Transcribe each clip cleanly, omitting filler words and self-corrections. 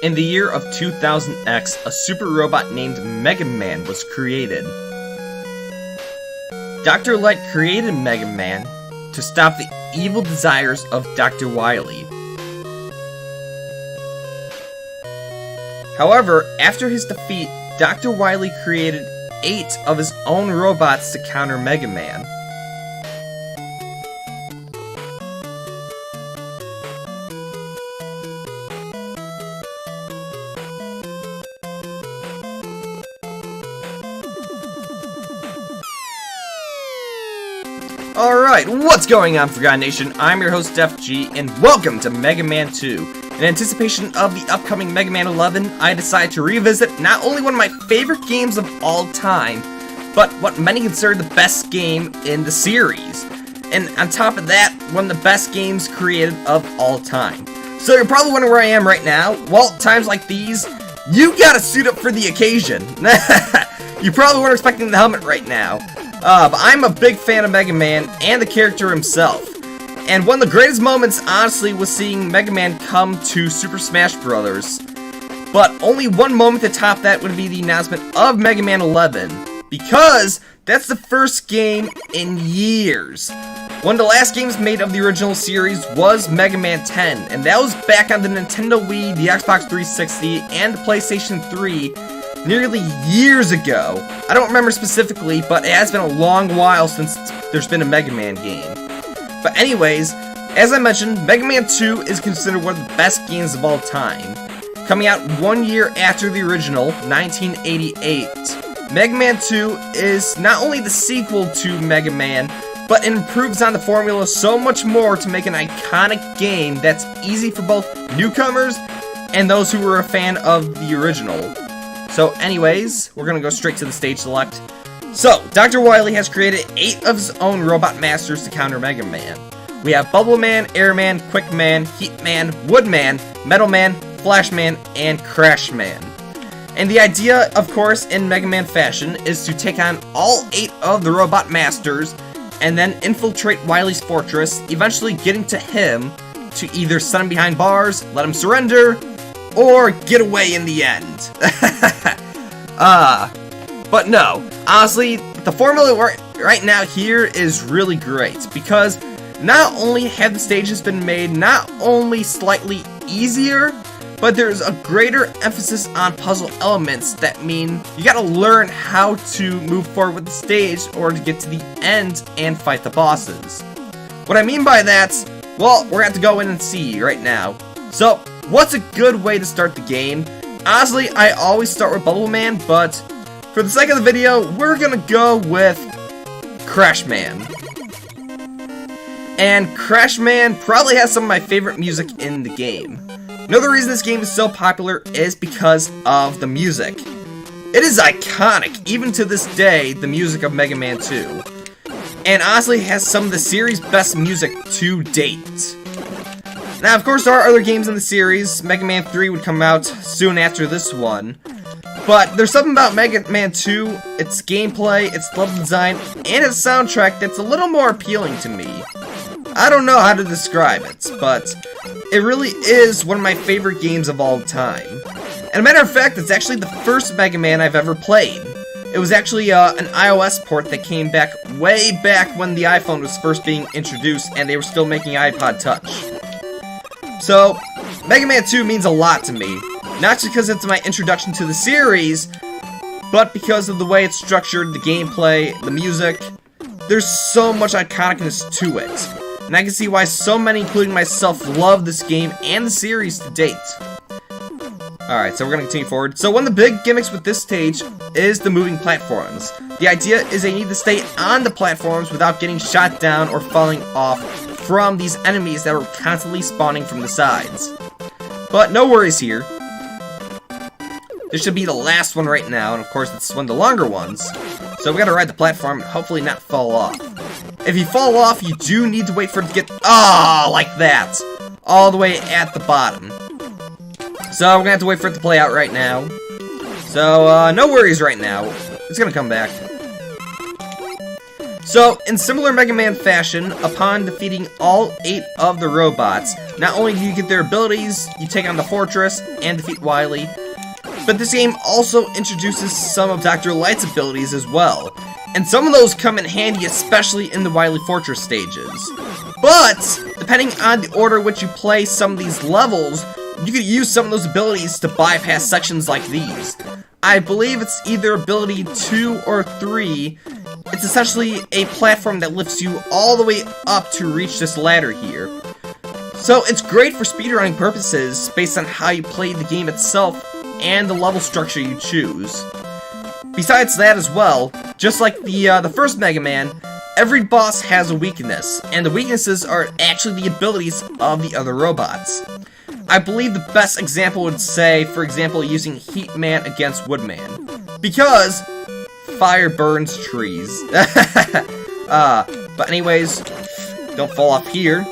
In the year of 2000X, a super robot named Mega Man was created. Dr. Light created Mega Man to stop the evil desires of Dr. Wily. However, after his defeat, Dr. Wily created 8 of his own robots to counter Mega Man. Alright, what's going on, Forgotten Nation? I'm your host, FG, and welcome to Mega Man 2. In anticipation of the upcoming Mega Man 11, I decided to revisit not only one of my favorite games of all time, but what many consider the best game in the series. And on top of that, one of the best games created of all time. So you're probably wondering where I am right now. Well, times like these, you gotta suit up for the occasion. You probably weren't expecting the helmet right now. But I'm a big fan of Mega Man and the character himself. And one of the greatest moments, honestly, was seeing Mega Man come to Super Smash Bros. But only one moment to top that would be the announcement of Mega Man 11. Because that's the first game in years. One of the last games made of the original series was Mega Man 10. And that was back on the Nintendo Wii, the Xbox 360, and the PlayStation 3. Nearly years ago. I don't remember specifically, but it has been a long while since there's been a Mega Man game. But anyways, as I mentioned, Mega Man 2 is considered one of the best games of all time. Coming out 1 year after the original, 1988, Mega Man 2 is not only the sequel to Mega Man, but it improves on the formula so much more to make an iconic game that's easy for both newcomers and those who were a fan of the original. So anyways, we're gonna go straight to the stage select. So, Dr. Wily has created 8 of his own robot masters to counter Mega Man. We have Bubble Man, Air Man, Quick Man, Heat Man, Wood Man, Metal Man, Flash Man, and Crash Man. And the idea, of course, in Mega Man fashion, is to take on all 8 of the robot masters and then infiltrate Wily's fortress, eventually getting to him to either set him behind bars, let him surrender, or get away in the end. But no, honestly, the formula right now here is really great, because not only have the stages been made not only slightly easier, but there's a greater emphasis on puzzle elements that mean you gotta learn how to move forward with the stage or to get to the end and fight the bosses. What I mean by that, well, we're gonna have to go in and see right now. So, what's a good way to start the game? Honestly, I always start with Bubble Man, but for the sake of the video, we're gonna go with Crash Man. And Crash Man probably has some of my favorite music in the game. Another reason this game is so popular is because of the music. It is iconic, even to this day, the music of Mega Man 2. And honestly has some of the series' best music to date. Now, of course, there are other games in the series. Mega Man 3 would come out soon after this one. But there's something about Mega Man 2, its gameplay, its level design, and its soundtrack that's a little more appealing to me. I don't know how to describe it, but it really is one of my favorite games of all time. And a matter of fact, it's actually the first Mega Man I've ever played. It was actually an iOS port that came back way back when the iPhone was first being introduced and they were still making iPod Touch. So, Mega Man 2 means a lot to me, not just because it's my introduction to the series, but because of the way it's structured, the gameplay, the music. There's so much iconicness to it, and I can see why so many, including myself, love this game and the series to date. Alright, so we're going to continue forward. So one of the big gimmicks with this stage is the moving platforms. The idea is they need to stay on the platforms without getting shot down or falling off from these enemies that are constantly spawning from the sides. But no worries here. This should be the last one right now, and of course it's one of the longer ones. So we gotta ride the platform and hopefully not fall off. If you fall off, you do need to wait for it to get, like that, all the way at the bottom. So we're gonna have to wait for it to play out right now. So no worries right now. It's gonna come back. So, in similar Mega Man fashion, upon defeating all 8 of the robots, not only do you get their abilities, you take on the fortress and defeat Wily, but this game also introduces some of Dr. Light's abilities as well. And some of those come in handy, especially in the Wily Fortress stages. But, depending on the order in which you play some of these levels, you could use some of those abilities to bypass sections like these. I believe it's either ability 2 or 3. It's essentially a platform that lifts you all the way up to reach this ladder here. So it's great for speedrunning purposes based on how you play the game itself and the level structure you choose. Besides that as well, just like the first Mega Man, every boss has a weakness, and the weaknesses are actually the abilities of the other robots. I believe the best example would say, for example, using Heat Man against Woodman, because fire burns trees. But anyways, don't fall off here.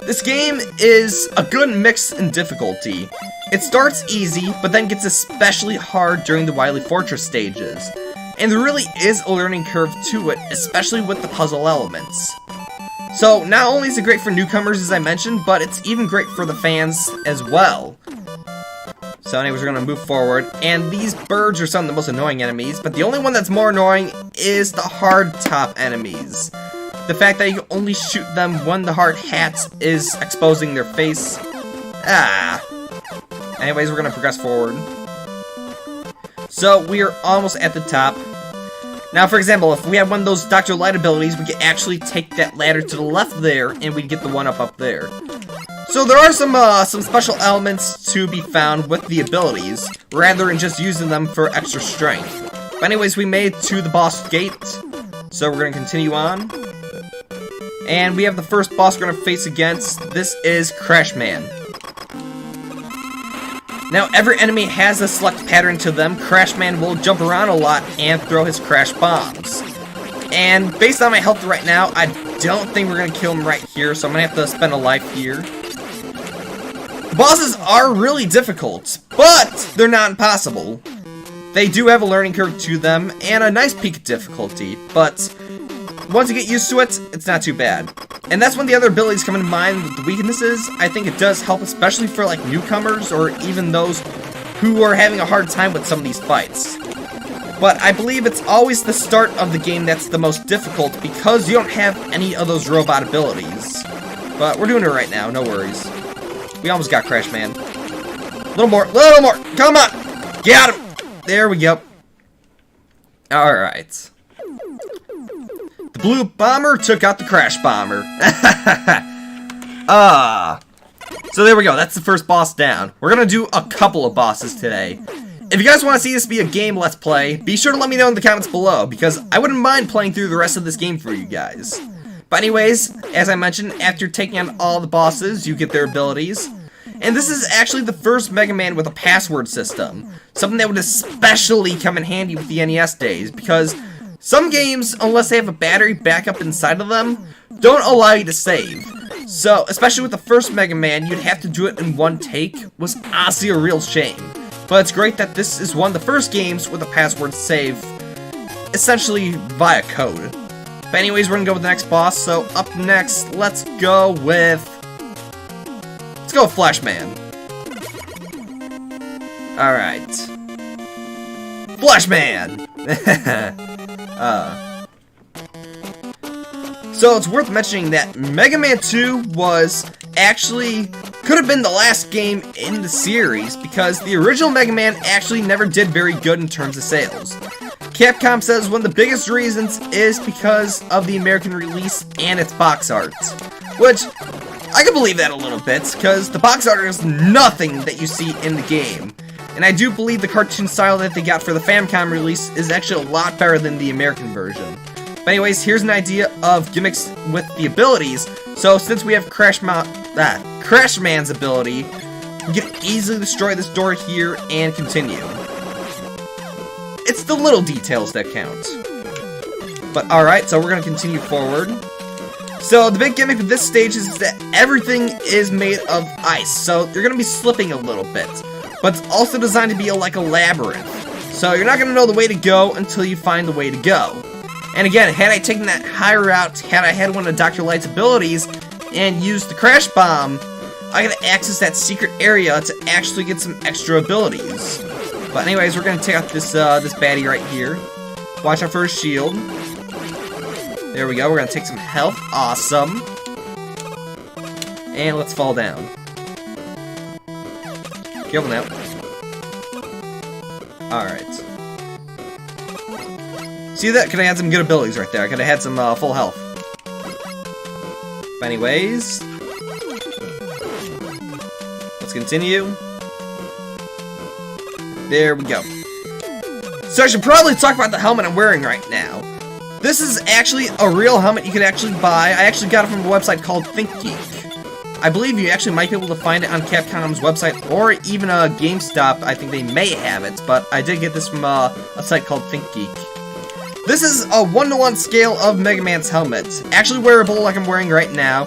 This game is a good mix in difficulty. It starts easy, but then gets especially hard during the Wily Fortress stages. And there really is a learning curve to it, especially with the puzzle elements. So, not only is it great for newcomers, as I mentioned, but it's even great for the fans as well. So anyways, we're gonna move forward, and these birds are some of the most annoying enemies, but the only one that's more annoying is the hard top enemies. The fact that you can only shoot them when the hard hat is exposing their face. Anyways, we're gonna progress forward. So, we are almost at the top. Now, for example, if we had one of those Dr. Light abilities, we could actually take that ladder to the left there, and we'd get the one up there. So there are some special elements to be found with the abilities, rather than just using them for extra strength. But anyways, we made it to the boss gate, so we're gonna continue on. And we have the first boss we're gonna face against. This is Crash Man. Now, every enemy has a select pattern to them. Crash Man will jump around a lot and throw his crash bombs. And based on my health right now, I don't think we're gonna kill him right here, so I'm gonna have to spend a life here. The bosses are really difficult, but they're not impossible. They do have a learning curve to them, and a nice peak of difficulty, but once you get used to it, it's not too bad. And that's when the other abilities come into mind with the weaknesses. I think it does help, especially for like newcomers or even those who are having a hard time with some of these fights. But I believe it's always the start of the game that's the most difficult because you don't have any of those robot abilities. But we're doing it right now, no worries. We almost got Crash Man. Little more, come on! Got him! There we go. Alright. The blue bomber took out the crash bomber. So there we go, that's the first boss down. We're gonna do a couple of bosses today. If you guys want to see this be a game let's play, be sure to let me know in the comments below, because I wouldn't mind playing through the rest of this game for you guys. But anyways, as I mentioned, after taking on all the bosses, you get their abilities. And this is actually the first Mega Man with a password system. Something that would especially come in handy with the NES days, because some games, unless they have a battery backup inside of them, don't allow you to save. So, especially with the first Mega Man, you'd have to do it in one take, was honestly a real shame. But it's great that this is one of the first games with a password save, essentially via code. But anyways, we're gonna go with the next boss, so up next, let's go with Flash Man. Alright. Flash Man! So it's worth mentioning that Mega Man 2 was actually, could have been the last game in the series, because the original Mega Man actually never did very good in terms of sales. Capcom says one of the biggest reasons is because of the American release and its box art. Which, I can believe that a little bit, because the box art is nothing that you see in the game. And I do believe the cartoon style that they got for the Famicom release is actually a lot better than the American version. But anyways, here's an idea of gimmicks with the abilities. So since we have Crash Man's ability, we can easily destroy this door here and continue. It's the little details that count. But alright, so we're going to continue forward. So the big gimmick with this stage is that everything is made of ice, so you're going to be slipping a little bit. But it's also designed to be like a labyrinth. So you're not going to know the way to go until you find the way to go. And again, had I taken that higher route, had I had one of Dr. Light's abilities, and used the Crash Bomb, I could access that secret area to actually get some extra abilities. But anyways, we're gonna take out this this baddie right here. Watch out for his shield. There we go, we're gonna take some health. Awesome. And let's fall down. Careful now. Alright. See that? Could have had some good abilities right there. I could have had some full health. But anyways, let's continue. There we go. So I should probably talk about the helmet I'm wearing right now. This is actually a real helmet you can actually buy. I actually got it from a website called ThinkGeek. I believe you actually might be able to find it on Capcom's website, or even GameStop. I think they may have it, but I did get this from a site called ThinkGeek. This is a 1-to-1 scale of Mega Man's helmet. Actually wearable like I'm wearing right now.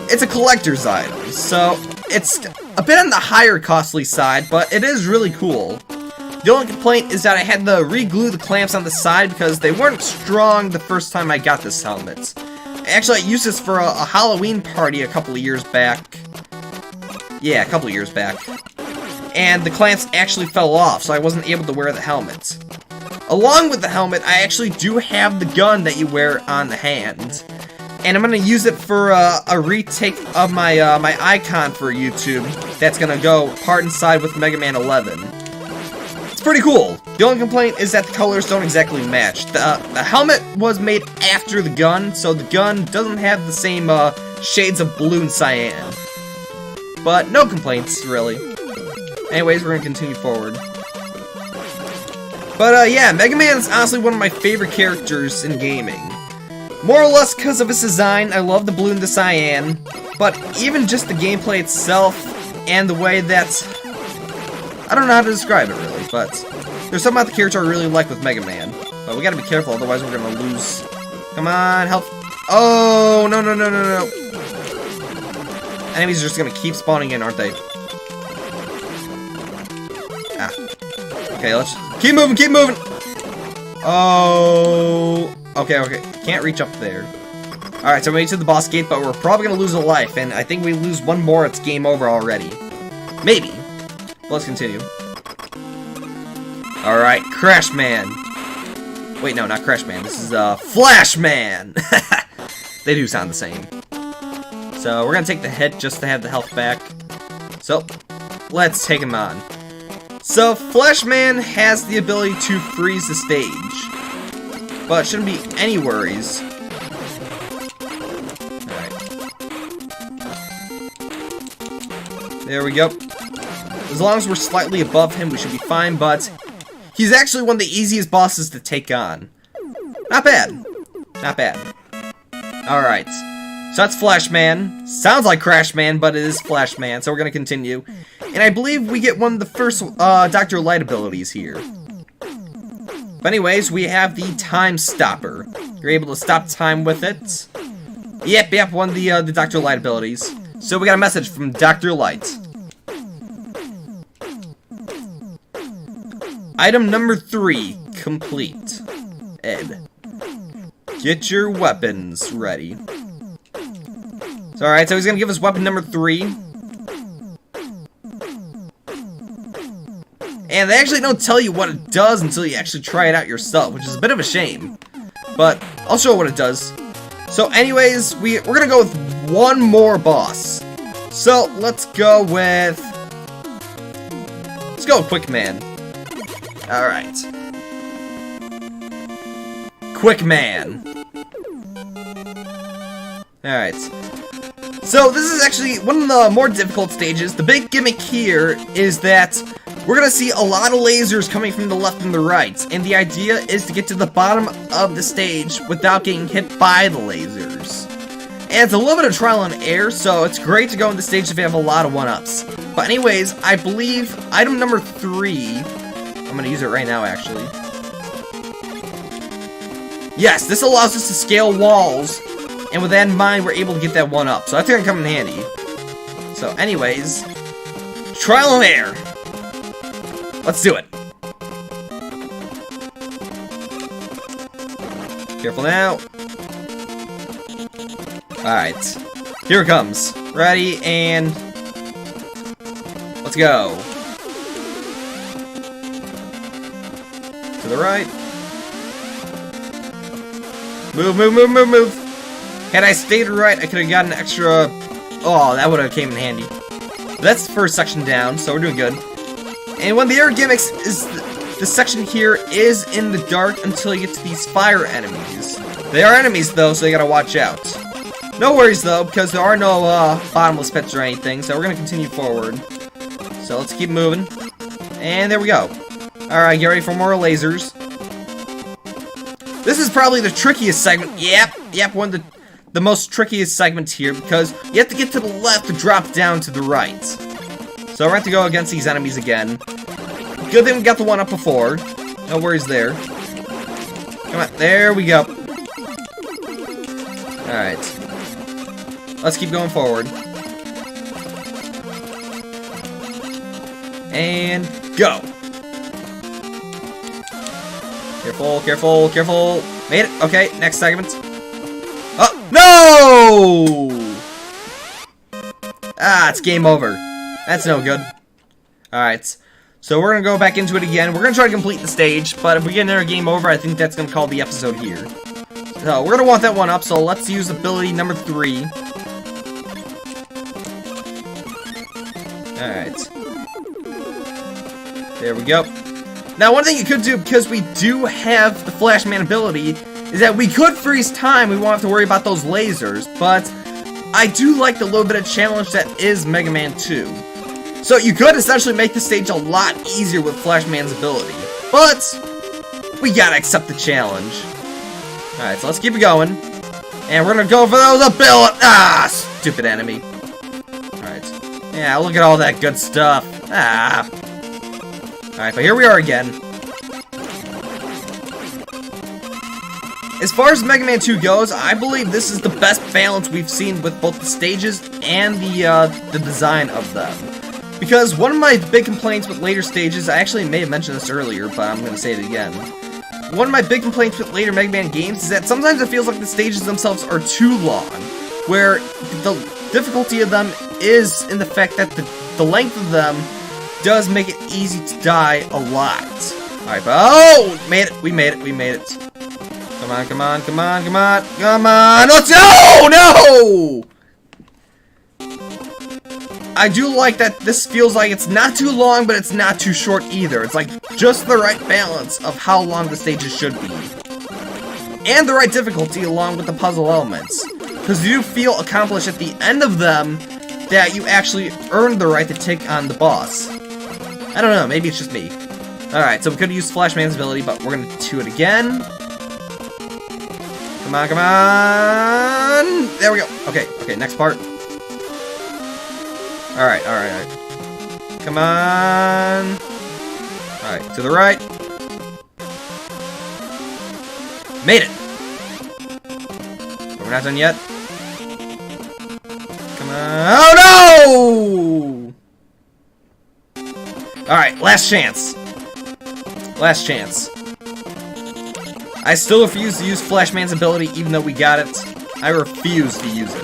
It's a collector's item, so it's a bit on the higher costly side, but it is really cool. The only complaint is that I had to re-glue the clamps on the side because they weren't strong the first time I got this helmet. Actually, I used this for a Halloween party a couple of years back. Yeah, a couple of years back. And the clamps actually fell off, so I wasn't able to wear the helmet. Along with the helmet, I actually do have the gun that you wear on the hand. And I'm going to use it for a retake of my my icon for YouTube. That's going to go part inside with Mega Man 11. It's pretty cool. The only complaint is that the colors don't exactly match. The helmet was made after the gun, so the gun doesn't have the same shades of blue and cyan. But no complaints, really. Anyways, we're going to continue forward. But yeah, Mega Man is honestly one of my favorite characters in gaming. More or less because of his design. I love the blue and the cyan. But even just the gameplay itself and the way that... I don't know how to describe it, really, but there's something about the character I really like with Mega Man. But we gotta be careful, otherwise we're gonna lose. Come on, health. Oh, no, no, no, no, no. Enemies are just gonna keep spawning in, aren't they? Ah. Okay, let's keep moving, keep moving. Oh. Okay, okay. Can't reach up there. Alright, so we made it to the boss gate, but we're probably gonna lose a life, and I think we lose one more, it's game over already. Maybe. Let's continue. Alright, Crash Man. Wait, no, not Crash Man. This is, Flash Man! They do sound the same. So, we're gonna take the hit just to have the health back. So, let's take him on. So, Flash Man has the ability to freeze the stage. But shouldn't be any worries. Alright. There we go. As long as we're slightly above him, we should be fine, but he's actually one of the easiest bosses to take on. Not bad. Not bad. Alright. So that's Flash Man. Sounds like Crash Man, but it is Flash Man, so we're gonna continue. And I believe we get one of the first Dr. Light abilities here. But anyways, we have the Time Stopper. You're able to stop time with it. Yep, one of the Dr. Light abilities. So we got a message from Dr. Light. Item number 3, complete. Ed. Get your weapons ready. So, alright, so he's gonna give us weapon number 3. And they actually don't tell you what it does until you actually try it out yourself, which is a bit of a shame. But I'll show what it does. So anyways, we're gonna go with one more boss. So let's go with Quick Man. Alright. Quick Man. Alright. So this is actually one of the more difficult stages. The big gimmick here is that we're gonna see a lot of lasers coming from the left and the right, and the idea is to get to the bottom of the stage without getting hit by the lasers. And it's a little bit of trial and error, so it's great to go on the stage if you have a lot of 1-ups. But anyways, I believe item number 3, I'm gonna use it right now actually. Yes, this allows us to scale walls, and with that in mind, we're able to get that 1-up, so that's gonna come in handy. So anyways, trial and error. Let's do it. Careful now. Alright. Here it comes. Ready, and... let's go. To the right. Move, move, move, move, move. Had I stayed right, I could have gotten an extra... oh, that would have came in handy. That's the first section down, so we're doing good. And one of the other gimmicks is the section here is in the dark until you get to these fire enemies. They are enemies, though, so you gotta watch out. No worries, though, because there are no bottomless pits or anything, so we're gonna continue forward. So let's keep moving. And there we go. Alright, get ready for more lasers. This is probably the trickiest segment. Yep, one of the most trickiest segments here, because you have to get to the left to drop down to the right. So we're gonna have to go against these enemies again. Good thing we got the one up before. No worries there. Come on, there we go. Alright. Let's keep going forward. And go. Careful, careful, careful. Made it. Okay, next segment. Oh, no! Ah, it's game over. That's no good. Alright. So we're gonna go back into it again. We're gonna try to complete the stage, but if we get another game over, I think that's gonna call the episode here. So we're gonna want that one up, so let's use ability number 3. Alright. There we go. Now, one thing you could do, because we do have the Flashman ability, is that we could freeze time. We won't have to worry about those lasers, but I do like the little bit of challenge that is Mega Man 2. So you could essentially make the stage a lot easier with Flashman's ability, but we gotta accept the challenge. Alright, so let's keep it going. And we're gonna go for those abilities. Ah, stupid enemy. Alright. Yeah, look at all that good stuff. Ah. Alright, but here we are again. As far as Mega Man 2 goes, I believe this is the best balance we've seen with both the stages and the design of them. Because one of my big complaints with later stages, I actually may have mentioned this earlier, but I'm going to say it again. One of my big complaints with later Mega Man games is that sometimes it feels like the stages themselves are too long, where the difficulty of them is in the fact that the length of them does make it easy to die a lot. Alright, but oh! Made it! We made it! We made it! Come on, come on, come on, come on, come on! Let's go! No! I do like that this feels like it's not too long, but it's not too short either. It's like just the right balance of how long the stages should be. And the right difficulty along with the puzzle elements. Because you feel accomplished at the end of them that you actually earned the right to take on the boss. I don't know, maybe it's just me. Alright, so we could use Flashman's ability, but we're gonna do it again. Come on, come on! There we go. Okay, okay, next part. Alright, alright, alright. Come on! Alright, to the right. Made it! But we're not done yet. Come on. Oh no! Alright, last chance. Last chance. I still refuse to use Flashman's ability even though we got it. I refuse to use it.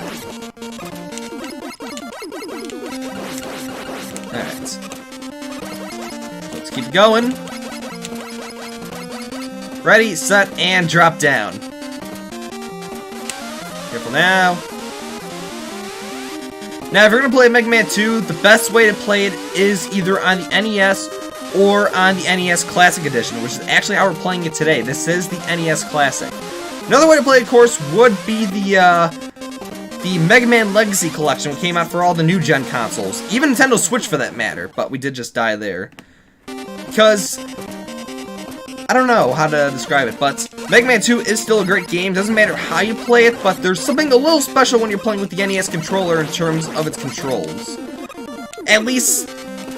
Alright. Let's keep going. Ready, set, and drop down. Careful now. Now, if you're going to play Mega Man 2, the best way to play it is either on the NES or on the NES Classic Edition, which is actually how we're playing it today. This is the NES Classic. Another way to play it, of course, would be the Mega Man Legacy Collection, which came out for all the new gen consoles. Even Nintendo Switch, for that matter, but we did just die there. Because I don't know how to describe it, but Mega Man 2 is still a great game. Doesn't matter how you play it, but there's something a little special when you're playing with the NES controller in terms of its controls. At least,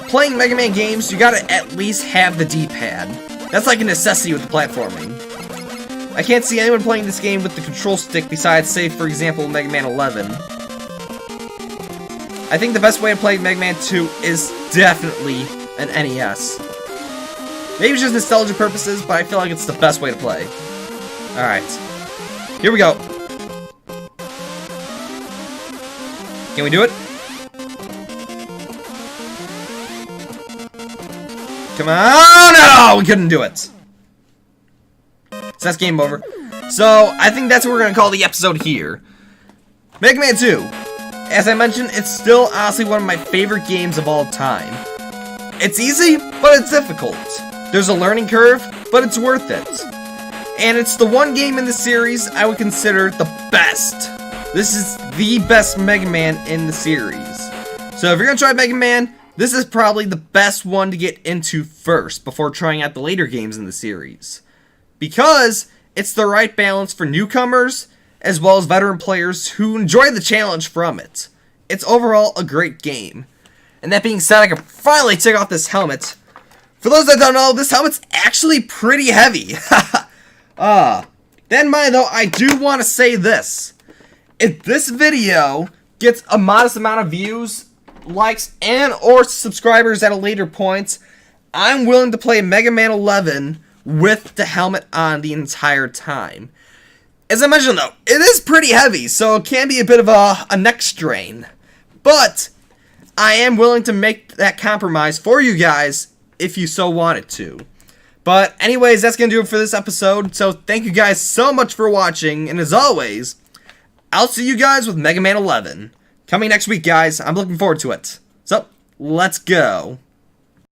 playing Mega Man games, you gotta at least have the D-pad. That's like a necessity with the platforming. I can't see anyone playing this game with the control stick besides, say, for example, Mega Man 11. I think the best way to play Mega Man 2 is definitely an NES. Maybe it's just nostalgia purposes, but I feel like it's the best way to play. Alright. Here we go. Can we do it? Come on! No! We couldn't do it. So that's game over. So, I think that's what we're going to call the episode here. Mega Man 2. As I mentioned, it's still honestly one of my favorite games of all time. It's easy, but it's difficult. There's a learning curve, but it's worth it. And it's the one game in the series I would consider the best. This is the best Mega Man in the series. So if you're going to try Mega Man, this is probably the best one to get into first before trying out the later games in the series. Because it's the right balance for newcomers as well as veteran players who enjoy the challenge from it. It's overall a great game. And that being said, I can finally take off this helmet. For those that don't know, this helmet's actually pretty heavy. Then mind though, I do want to say this. If this video gets a modest amount of views, likes, and or subscribers at a later point, I'm willing to play Mega Man 11 with the helmet on the entire time. As I mentioned though, it is pretty heavy, so it can be a bit of a neck strain. But I am willing to make that compromise for you guys if you so wanted to. But anyways, that's going to do it for this episode. So thank you guys so much for watching. And as always, I'll see you guys with Mega Man 11. Coming next week, guys. I'm looking forward to it. So, let's go.